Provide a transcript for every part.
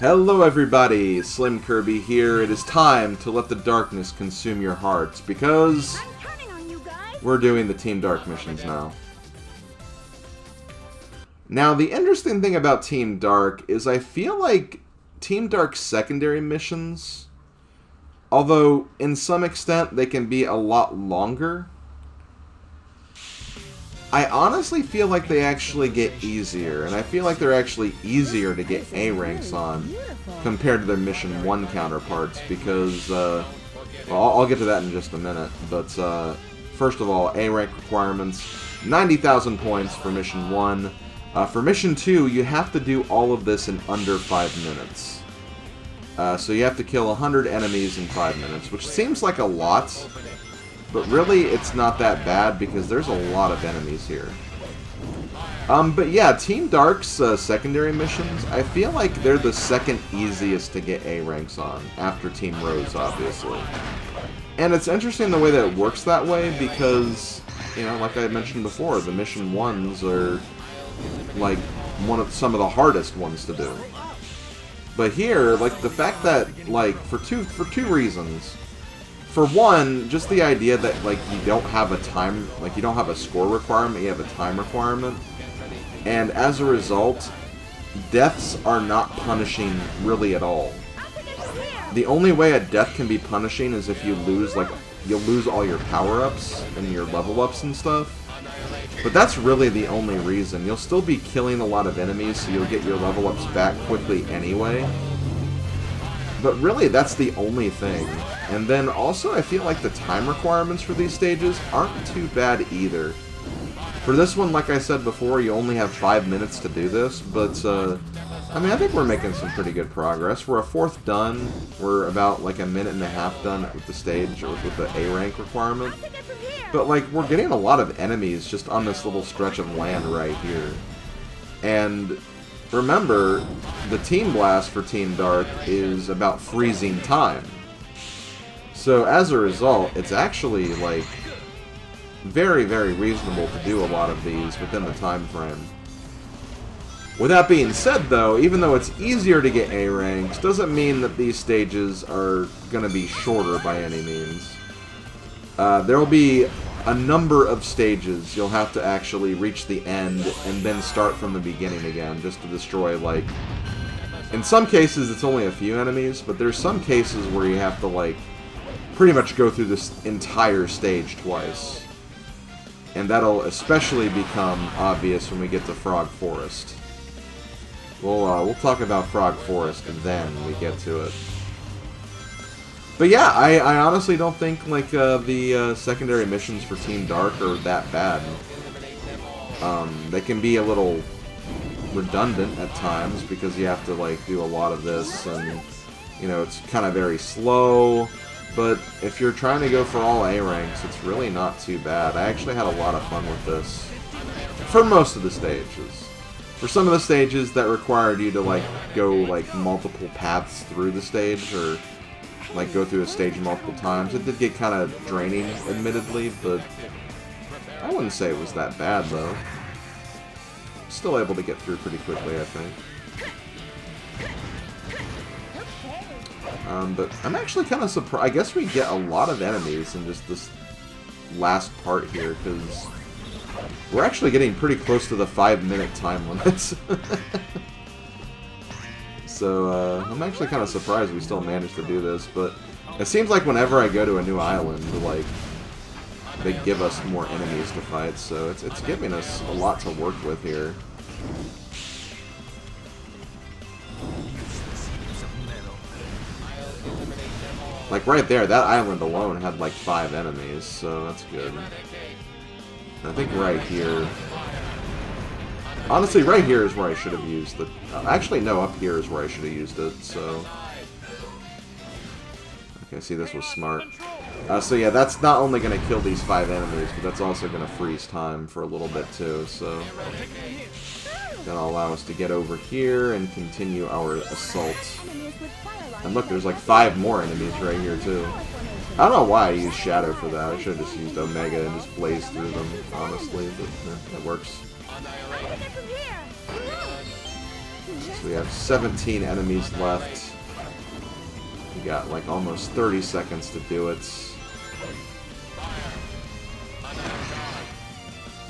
Hello everybody, SlimKirby here. It is time to let the darkness consume your hearts because we're doing the Team Dark missions now. Now, the interesting thing about Team Dark is I feel like Team Dark's secondary missions, although in some extent they can be a lot longer, I honestly feel like they actually get easier, and I feel like they're actually easier to get A ranks on compared to their Mission 1 counterparts, because, well, I'll get to that in just a minute, but first of all, A rank requirements, 90,000 points for Mission 1. For Mission 2, you have to do all of this in under 5 minutes. So you have to kill 100 enemies in 5 minutes, which seems like a lot, but really, it's not that bad because there's a lot of enemies here. But yeah, Team Dark's secondary missions, I feel like they're the second easiest to get A ranks on, after Team Rose, obviously. And it's interesting the way that it works that way because, you know, like I mentioned before, the Mission 1s are, like, some of the hardest ones to do. But here, like, the fact that, like, for two reasons. For one, just the idea that, like, you don't have a score requirement, you have a time requirement. And as a result, deaths are not punishing really at all. The only way a death can be punishing is if you lose, like, you'll lose all your power-ups and your level-ups and stuff. But that's really the only reason. You'll still be killing a lot of enemies, so you'll get your level-ups back quickly anyway. But really, that's the only thing. And then also, I feel like the time requirements for these stages aren't too bad either. For this one, like I said before, you only have 5 minutes to do this, but, I mean, I think we're making some pretty good progress. We're a fourth done. We're about, like, a minute and a half done with the stage, or with the A rank requirement. But, like, we're getting a lot of enemies just on this little stretch of land right here. And remember, the Team Blast for Team Dark is about freezing time. So as a result, it's actually, like, very, very reasonable to do a lot of these within the time frame. With that being said, though, even though it's easier to get A ranks, doesn't mean that these stages are going to be shorter by any means. There will be a number of stages you'll have to actually reach the end and then start from the beginning again, just to destroy, like, in some cases it's only a few enemies, but there's some cases where you have to, like, pretty much go through this entire stage twice. And that'll especially become obvious when we get to Frog Forest. We'll talk about Frog Forest and then we get to it. But yeah, I honestly don't think, like, the secondary missions for Team Dark are that bad. They can be a little redundant at times because you have to, like, do a lot of this and, you know, it's kind of very slow. But if you're trying to go for all A ranks, it's really not too bad. I actually had a lot of fun with this for most of the stages. For some of the stages that required you to, like, go, like, multiple paths through the stage, or, like, go through a stage multiple times, it did get kind of draining, admittedly, but I wouldn't say it was that bad, though. Still able to get through pretty quickly, I think. But I'm actually kind of surprised. I guess we get a lot of enemies in just this last part here, because we're actually getting pretty close to the 5-minute time limits. So, I'm actually kind of surprised we still managed to do this, but it seems like whenever I go to a new island, like, they give us more enemies to fight, so it's giving us a lot to work with here. Like, right there, that island alone had, like, 5 enemies, so that's good. I think right here... Honestly, right here is where I should have used the... Actually, no, up here is where I should have used it, so... Okay, see, this was smart. So yeah, that's not only going to kill these 5 enemies, but that's also going to freeze time for a little bit, too, so... Gonna allow us to get over here and continue our assault. And look, there's like 5 more enemies right here, too. I don't know why I used Shadow for that. I should have just used Omega and just blazed through them, honestly, but it works. So we have 17 enemies left. We got like almost 30 seconds to do it.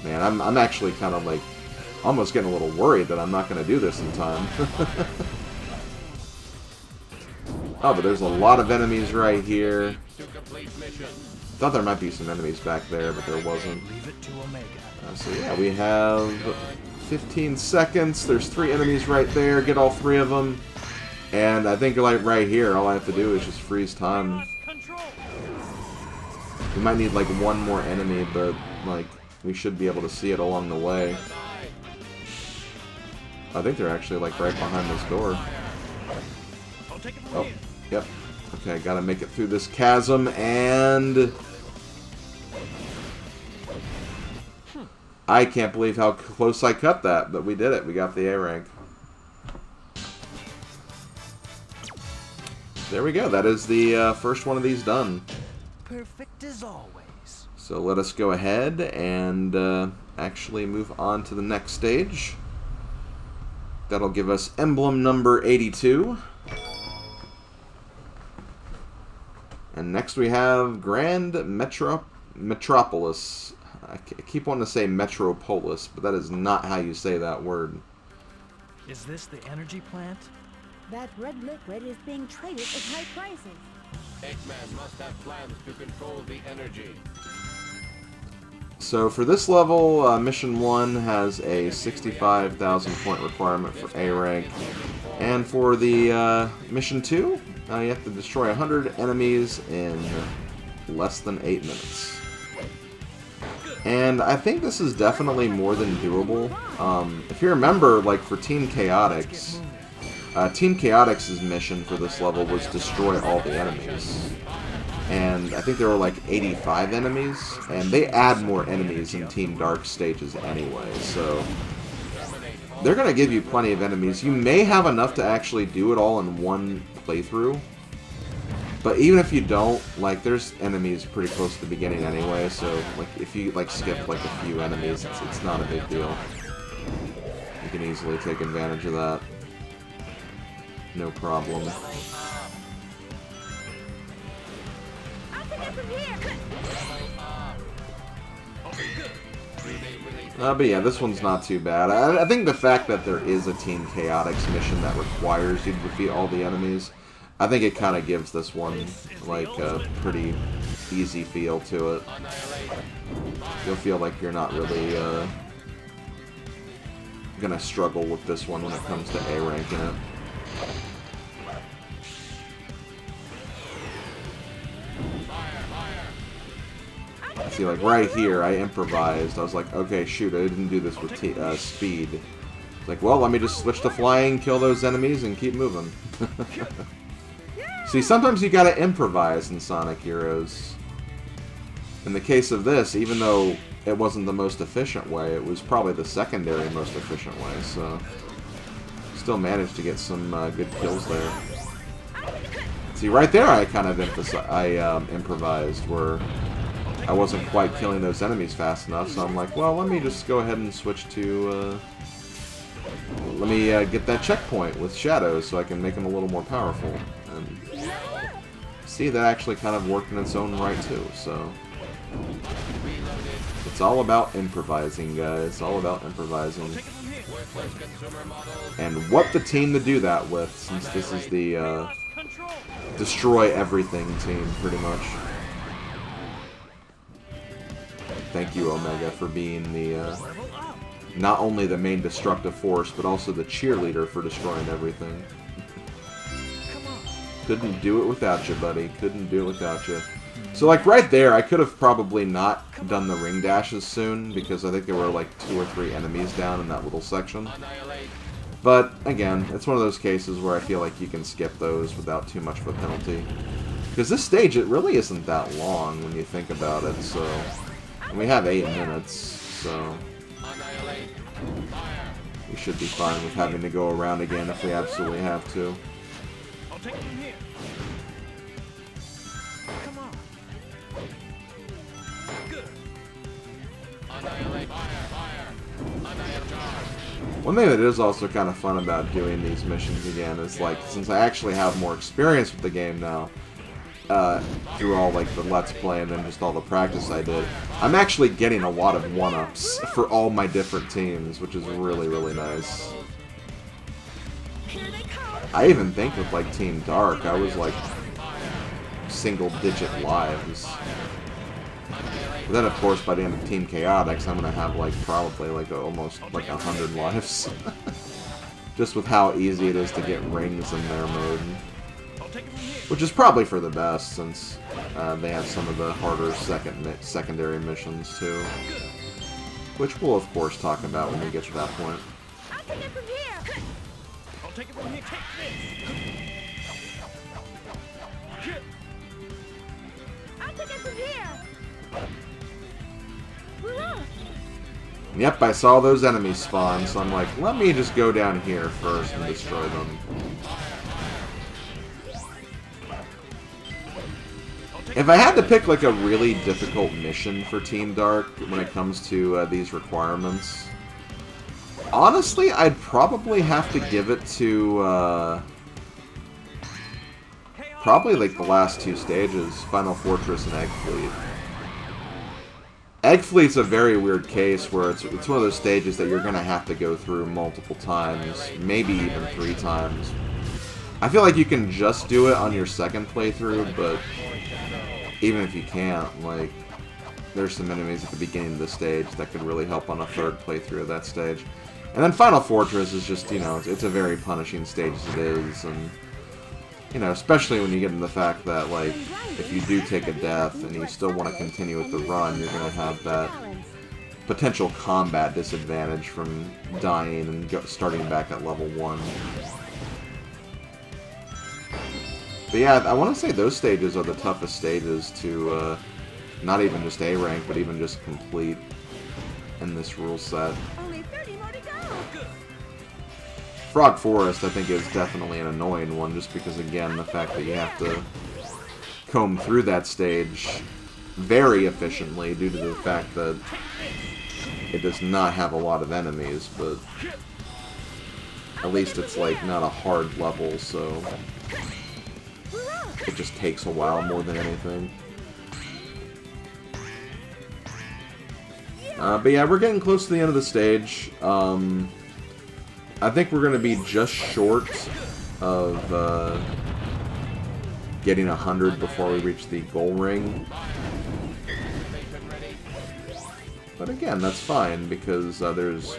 Man, I'm actually kind of like almost getting a little worried that I'm not going to do this in time. Oh, but there's a lot of enemies right here. Thought there might be some enemies back there, but there wasn't. So yeah, we have 15 seconds. There's 3 enemies right there. Get all 3 of them. And I think like right here, all I have to do is just freeze time. We might need like one more enemy, but like we should be able to see it along the way. I think they're actually like right behind this door. Oh, yep. Okay, gotta make it through this chasm, and I can't believe how close I cut that, but we did it. We got the A rank. There we go. That is the first one of these done. Perfect as always. So let us go ahead and actually move on to the next stage. That'll give us emblem number 82. And next we have Grand Metropolis. I keep wanting to say Metropolis, but that is not how you say that word. Is this the energy plant? That red liquid is being traded at high prices. Eggman must have plans to control the energy. So for this level, Mission 1 has a 65,000 point requirement for A rank. And for the Mission 2, you have to destroy 100 enemies in less than 8 minutes. And I think this is definitely more than doable. If you remember, like for Team Chaotix, Team Chaotix's mission for this level was destroy all the enemies. And I think there were like 85 enemies, and they add more enemies in Team Dark stages anyway, so they're going to give you plenty of enemies. You may have enough to actually do it all in one playthrough, but even if you don't, like, there's enemies pretty close to the beginning anyway, so like if you like skip like a few enemies, it's not a big deal. You can easily take advantage of that. No problem. But yeah, this one's not too bad. I think the fact that there is a Team Chaotix mission that requires you to defeat all the enemies, I think it kind of gives this one like a pretty easy feel to it. You'll feel like you're not really gonna struggle with this one when it comes to A rank in it. See, like right here, I improvised. I was like, okay, shoot, I didn't do this with speed. It's like, well, let me just switch to flying, kill those enemies, and keep moving. See, sometimes you gotta improvise in Sonic Heroes. In the case of this, even though it wasn't the most efficient way, it was probably the secondary most efficient way, so still managed to get some good kills there. See, right there, I kind of improvised, where I wasn't quite killing those enemies fast enough, so I'm like, well, let me just go ahead and switch to, let me get that checkpoint with Shadows so I can make them a little more powerful. And see, that actually kind of worked in its own right, too, so it's all about improvising, guys. It's all about improvising. And what the team to do that with, since this is the destroy everything team, pretty much. Thank you, Omega, for being the, not only the main destructive force, but also the cheerleader for destroying everything. Couldn't do it without you, buddy. Couldn't do it without you. So, like, right there, I could have probably not done the ring dashes soon, because I think there were, like, 2 or 3 enemies down in that little section. But, again, it's one of those cases where I feel like you can skip those without too much of a penalty. Because this stage, it really isn't that long when you think about it, so... And we have 8 minutes, so we should be fine with having to go around again if we absolutely have to. I'll take it from here. Come on. Good. Annihilate. Fire. Annihilate charge. One thing that is also kind of fun about doing these missions again is, like, since I actually have more experience with the game now, through all, like, the Let's Play and then just all the practice I did, I'm actually getting a lot of 1-ups for all my different teams, which is really, really nice. I even think with, like, Team Dark, I was, like, single-digit lives. But then, of course, by the end of Team Chaotix, I'm gonna have, like, probably, like, almost, like, 100 lives. Just with how easy it is to get rings in their mode. Which is probably for the best, since they have some of the harder secondary missions, too. Which we'll, of course, talk about when we get to that point. I'll take it from here. I'll take it from here. I'll take it from here. Hurrah! Yep, I saw those enemies spawn, so I'm like, let me just go down here first and destroy them. If I had to pick, like, a really difficult mission for Team Dark when it comes to these requirements, honestly, I'd probably have to give it to, probably, like, the last two stages, Final Fortress and Egg Fleet. Egg Fleet's a very weird case where it's one of those stages that you're going to have to go through multiple times, maybe even 3 times. I feel like you can just do it on your second playthrough, but even if you can't, like, there's some enemies at the beginning of the stage that could really help on a third playthrough of that stage. And then Final Fortress is just, you know, it's a very punishing stage as it is, and, you know, especially when you get into the fact that, like, if you do take a death and you still want to continue with the run, you're going to have that potential combat disadvantage from dying and starting back at level 1. But yeah, I want to say those stages are the toughest stages to, not even just A rank, but even just complete in this rule set. Only 30 more to go. Frog Forest, I think, is definitely an annoying one, just because, again, the fact that you have to comb through that stage very efficiently due to the fact that it does not have a lot of enemies, but at least it's, like, not a hard level, so it just takes a while more than anything. But yeah, we're getting close to the end of the stage. I think we're going to be just short of getting 100 before we reach the goal ring. But again, that's fine, because there's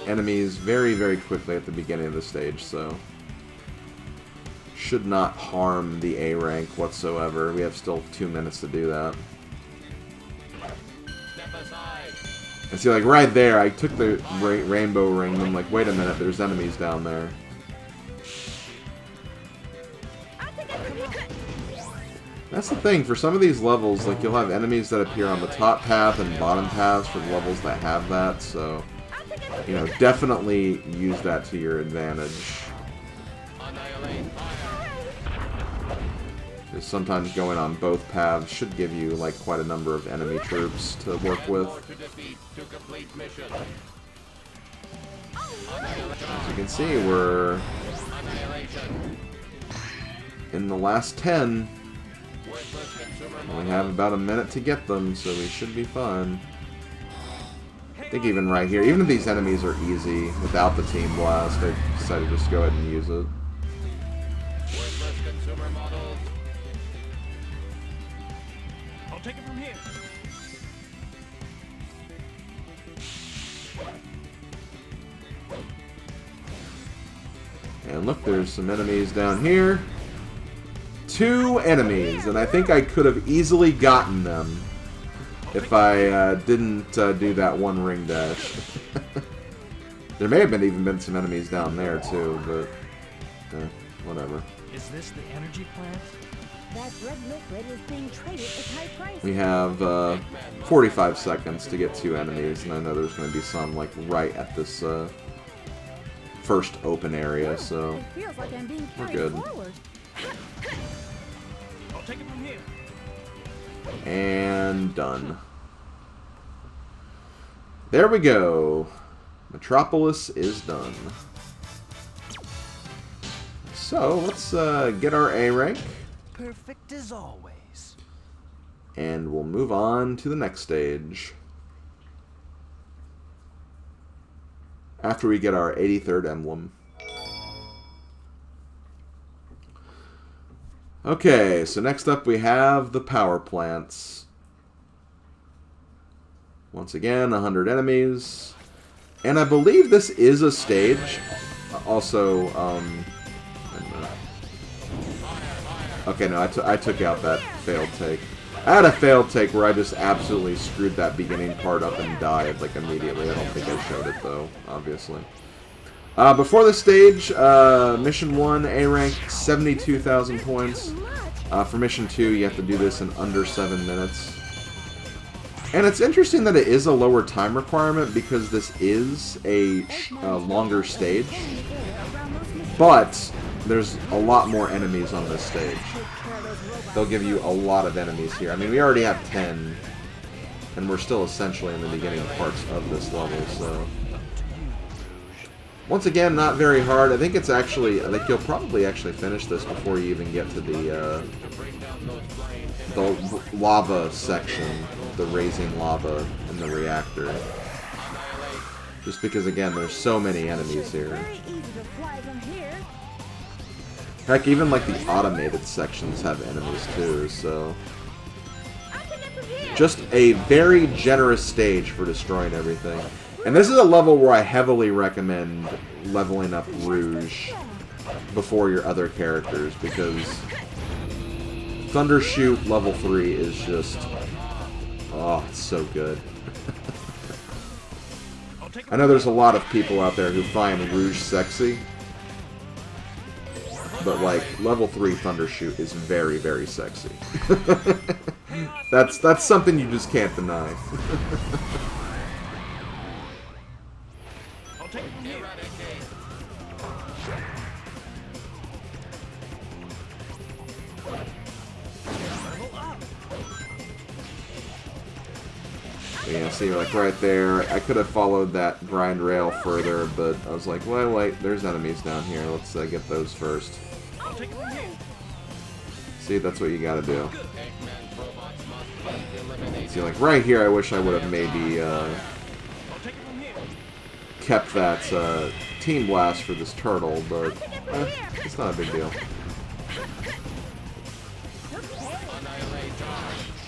enemies very, very quickly at the beginning of the stage, so should not harm the A rank whatsoever. We have still 2 minutes to do that. And see, like, right there, I took the rainbow ring, and I'm like, wait a minute, there's enemies down there. That's the thing, for some of these levels, like, you'll have enemies that appear on the top path and bottom paths for the levels that have that, so, you know, definitely use that to your advantage. Because sometimes going on both paths should give you, like, quite a number of enemy troops to work with. As you can see, we're in the last 10. We have about a minute to get them, so we should be fine. I think even right here, even if these enemies are easy without the Team Blast, I decided to just go ahead and use it. I'll take it from here. And look, there's some enemies down here. 2 enemies, and I think I could have easily gotten them if I didn't do that one ring dash. There may have even been some enemies down there too, but whatever. Is this the energy plant? That red liquid is being traded at high prices. We have 45 seconds to get 2 enemies, and I know there's going to be some, like, right at this first open area, so It feels like I'm being we're carried good. forward. I'll take it from here. And done. There we go. Metropolis is done. So, let's get our A rank. Perfect as always. And we'll move on to the next stage. After we get our 83rd emblem. Okay, so next up we have the power plants. Once again, 100 enemies. And I believe this is a stage. Also, okay, no, I took out that failed take. I had a failed take where I just absolutely screwed that beginning part up and died, like, immediately. I don't think I showed it, though, obviously. Before the stage, Mission 1, A rank, 72,000 points. For Mission 2, you have to do this in under 7 minutes. And it's interesting that it is a lower time requirement because this is a longer stage. But there's a lot more enemies on this stage. They'll give you a lot of enemies here. I mean, we already have 10, and we're still essentially in the beginning parts of this level, so... Once again, not very hard. I think it's actually... I think you'll probably actually finish this before you even get to the lava section. The raising lava in the reactor. Just because, again, there's so many enemies here. Heck, even like the automated sections have enemies too, so... Just a very generous stage for destroying everything. And this is a level where I heavily recommend leveling up Rouge before your other characters, because Thundershoot level 3 is just... Oh, it's so good. I know there's a lot of people out there who find Rouge sexy. But, like, level 3 Thundershoot is very, very sexy. That's something you just can't deny. Yeah, see, like, right there, I could have followed that grind rail further, but I was like, well, wait, there's enemies down here. Let's get those first. See, that's what you gotta do. See, like, right here, I wish I would have maybe kept that Team Blast for this turtle, but it's not a big deal.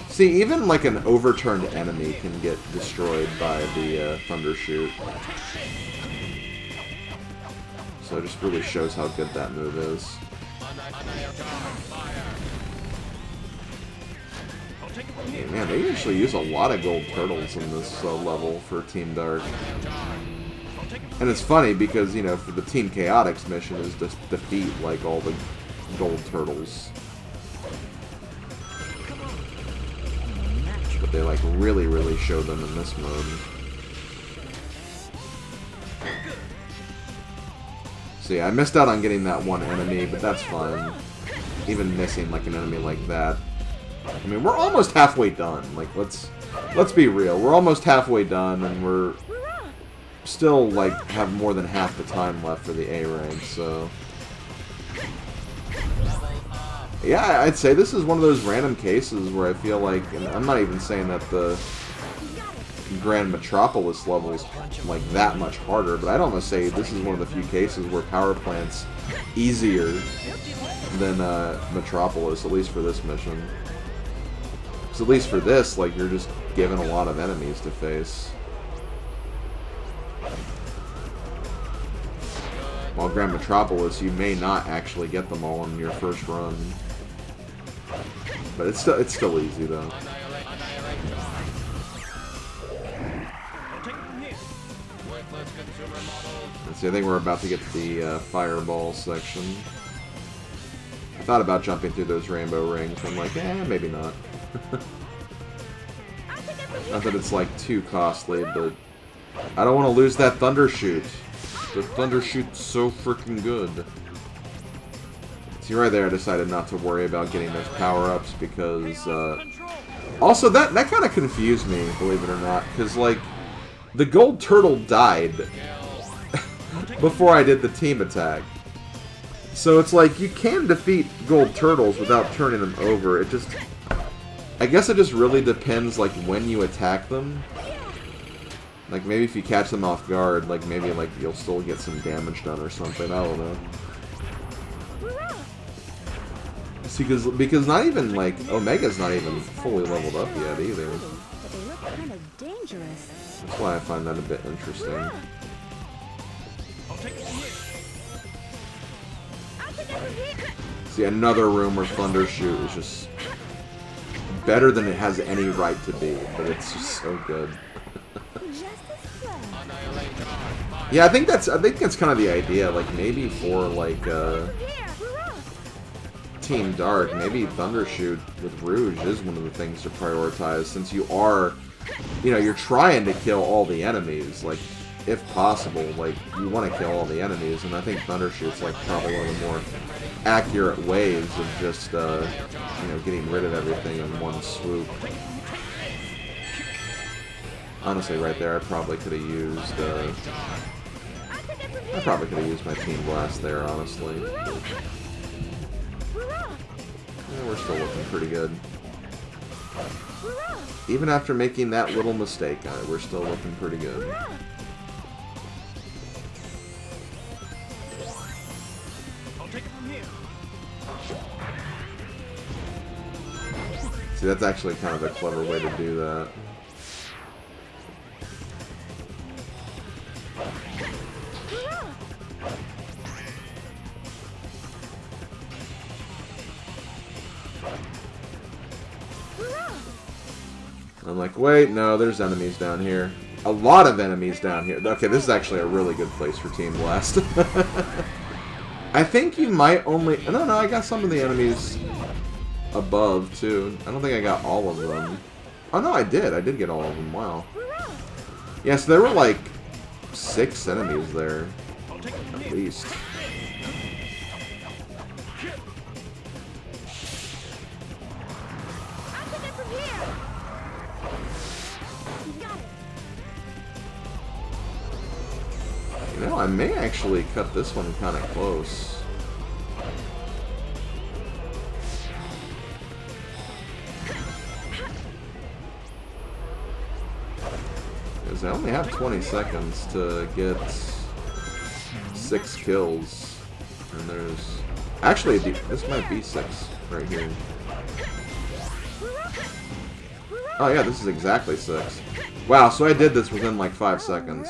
See, even like an overturned enemy can get destroyed by the Thundershoot. So it just really shows how good that move is. Hey, man, they usually use a lot of gold turtles in this level for Team Dark. And it's funny because, you know, for the Team Chaotix mission is to defeat, like, all the gold turtles. But they, like, really, really show them in this mode. So yeah, I missed out on getting that one enemy, but that's fine. Even missing, like, an enemy like that. I mean, we're almost halfway done. Like, let's be real. We're almost halfway done, and we're still, like, have more than half the time left for the A rank, so... Yeah, I'd say this is one of those random cases where I feel like, and I'm not even saying that the Grand Metropolis level is, like, that much harder, but I'd almost say this is one of the few cases where power plant's easier than Metropolis, at least for this mission. Because at least for this, like, you're just given a lot of enemies to face. While Grand Metropolis, you may not actually get them all in your first run. But it's still easy, though. Let's see, I think we're about to get to the fireball section. I thought about jumping through those rainbow rings. I'm like, maybe not. Not that it's, like, too costly, but I don't want to lose that Thundershoot. The Thundershoot's so freaking good. See, right there, I decided not to worry about getting those power-ups because, also, that kind of confused me, believe it or not, because, like, the gold turtle died before I did the team attack. So it's like, you can defeat gold turtles without turning them over. It just... I guess it just really depends, like, when you attack them. Like, maybe if you catch them off guard, like, maybe, like, you'll still get some damage done or something. I don't know. See, because not even, like, Omega's not even fully leveled up yet, either. But they look kind of dangerous. That's why I find that a bit interesting. I'll take it from here. See, another room where Thundershoot is just better than it has any right to be, but it's just so good. Just as well. Yeah, I think that's kind of the idea. Like, maybe for like Team Dark, maybe Thundershoot with Rouge is one of the things to prioritize, since you are, you know, you're trying to kill all the enemies, like, if possible, like, you want to kill all the enemies, and I think Thundershoot's, like, probably one of the more accurate ways of just, you know, getting rid of everything in one swoop. Honestly, right there, I probably could have used, my Team Blast there, honestly. Yeah, we're still looking pretty good. Even after making that little mistake on it, we're still looking pretty good. See, that's actually kind of a clever way to do that. I'm like, wait, no, there's enemies down here. A lot of enemies down here. Okay, this is actually a really good place for Team Blast. I think you might only... No, I got some of the enemies above, too. I don't think I got all of them. Oh, no, I did. I did get all of them. Wow. Yeah, so there were, like, 6 enemies there. At least. You know, I may actually cut this one kind of close. Because I only have 20 seconds to get 6 kills. And there's... Actually, this might be 6 right here. Oh yeah, this is exactly 6. Wow, so I did this within like 5 seconds.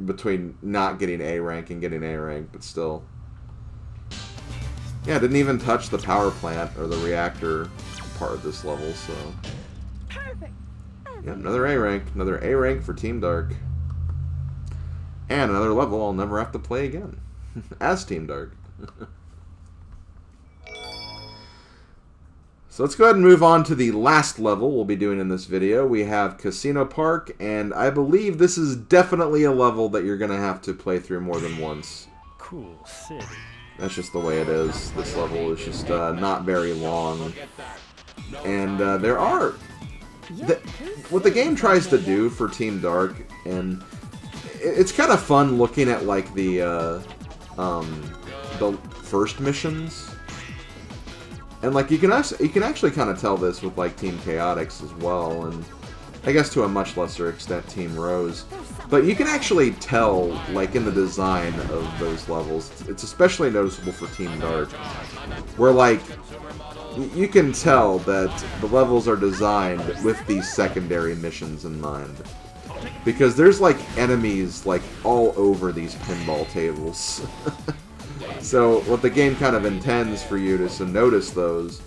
Between not getting A rank and getting A rank, but still. Yeah, I didn't even touch the power plant or the reactor part of this level, so... Yeah, another A rank for Team Dark. And another level I'll never have to play again. As Team Dark. So let's go ahead and move on to the last level we'll be doing in this video. We have Casino Park, and I believe this is definitely a level that you're going to have to play through more than once. Cool city. That's just the way it is. This level is just not very long. And there are... what the game tries to do for Team Dark, and it's kind of fun looking at like the first missions. And like you can actually kind of tell this with like Team Chaotix as well, and I guess to a much lesser extent Team Rose. But you can actually tell, like in the design of those levels, it's especially noticeable for Team Dark, where like you can tell that the levels are designed with these secondary missions in mind. Because there's like enemies like all over these pinball tables. So what the game kind of intends for you is to notice those.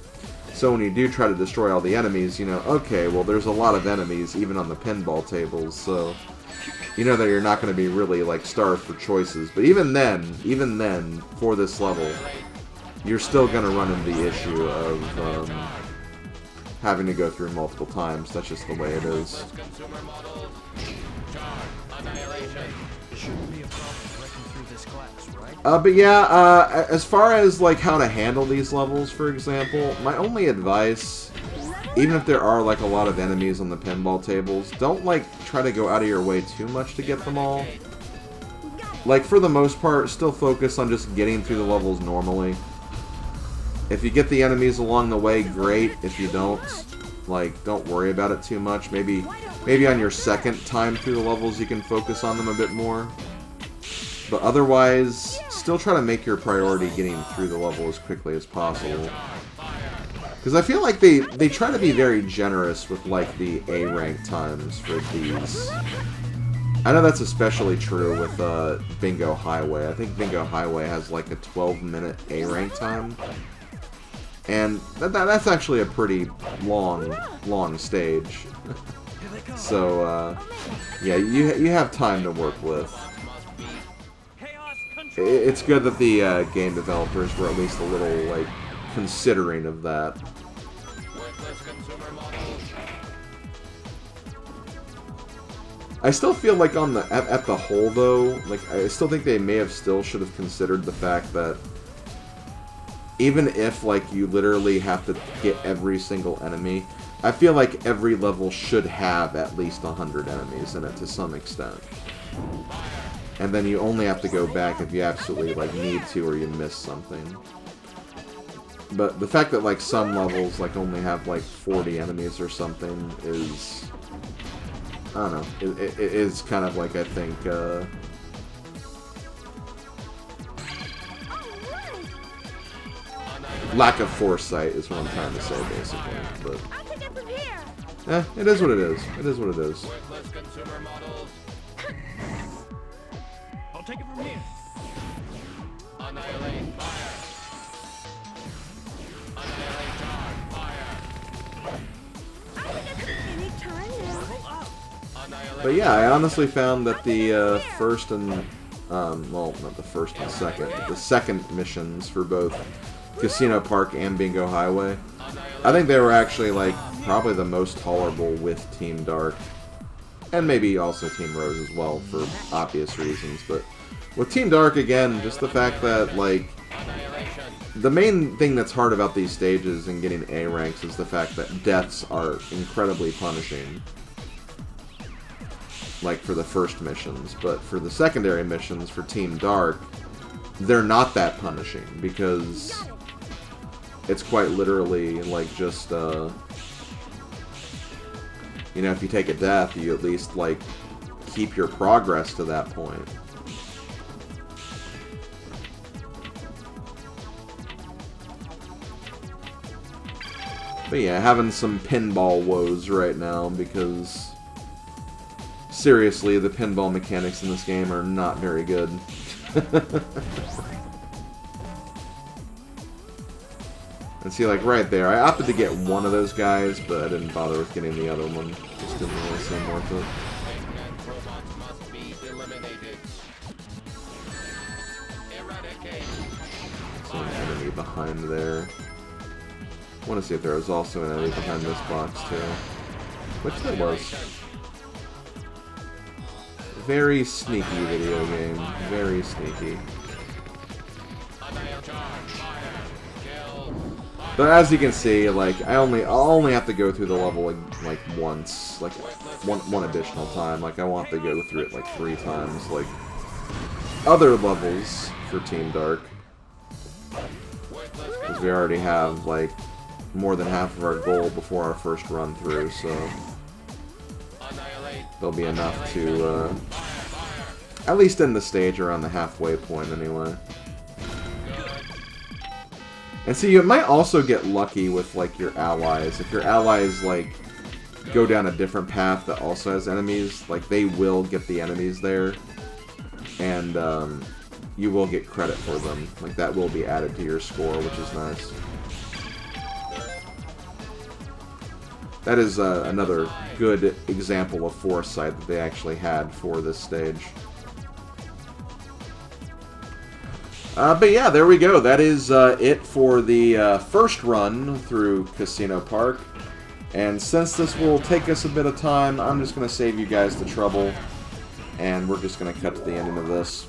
So when you do try to destroy all the enemies, you know, okay, well there's a lot of enemies even on the pinball tables, so you know that you're not going to be really like starved for choices. But even then, for this level, you're still going to run into the issue of having to go through multiple times. That's just the way it is. But yeah, as far as like how to handle these levels, for example, my only advice even if there are like a lot of enemies on the pinball tables, don't like try to go out of your way too much to get them all. Like, for the most part, still focus on just getting through the levels normally. If you get the enemies along the way, great. If you don't, like, don't worry about it too much. Maybe on your second time through the levels you can focus on them a bit more. But otherwise, still try to make your priority getting through the level as quickly as possible. Because I feel like they try to be very generous with, like, the A rank times for these. I know that's especially true with Bingo Highway. I think Bingo Highway has, like, a 12-minute A rank time. And that's actually a pretty long stage. So, yeah, you have time to work with. It's good that the game developers were at least a little, like, considering of that. I still feel like on the at the whole though, like I still think they may have should have considered the fact that even if like you literally have to get every single enemy, I feel like every level should have at least 100 enemies in it to some extent. And then you only have to go back if you absolutely like need to or you miss something. But the fact that like some levels like only have like 40 enemies or something is, I don't know, it is kind of like, I think, lack of foresight is what I'm trying to say, basically. But, it is what it is. It is what it is. I'll take it from here. Annihilate fire. Annihilate charge fire. But yeah, I honestly found that the first and, well, not the first and second, but the second missions for both Casino Park and Bingo Highway, I think they were actually, like, probably the most tolerable with Team Dark. And maybe also Team Rose as well, for obvious reasons. But with Team Dark, again, just the fact that, like, the main thing that's hard about these stages and getting A ranks is the fact that deaths are incredibly punishing. Like, for the first missions. But for the secondary missions, for Team Dark, they're not that punishing, because it's quite literally, like, just, you know, if you take a death, you at least, like, keep your progress to that point. But yeah, having some pinball woes right now, because seriously, the pinball mechanics in this game are not very good. And see, like, right there, I opted to get one of those guys, but I didn't bother with getting the other one. Just didn't really seem worth it. There's an enemy behind there. I want to see if there was also an enemy behind this box, too. Which there was. Very sneaky video game. Very sneaky. But as you can see, like, I'll only have to go through the level like once, like one additional time. Like, I want to go through it like 3 times, like other levels for Team Dark, because we already have like more than half of our goal before our first run through, so there'll be enough to at least end the stage around the halfway point anyway. And see, you might also get lucky with, like, your allies. If your allies, like, go down a different path that also has enemies, like, they will get the enemies there. And, you will get credit for them. Like, that will be added to your score, which is nice. That is, another good example of foresight that they actually had for this stage. But yeah, there we go. That is it for the first run through Casino Park. And since this will take us a bit of time, I'm just going to save you guys the trouble. And we're just going to cut to the ending of this.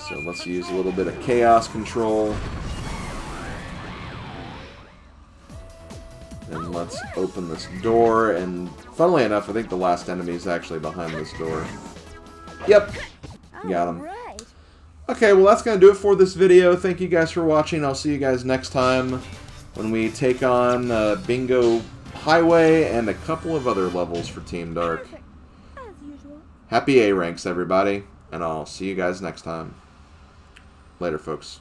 So let's use a little bit of chaos control. let's open this door, and funnily enough, I think the last enemy is actually behind this door. Yep, got him. Right. Okay, well that's going to do it for this video. Thank you guys for watching. I'll see you guys next time when we take on Bingo Highway and a couple of other levels for Team Dark. Perfect. As usual. Happy A ranks, everybody, and I'll see you guys next time. Later, folks.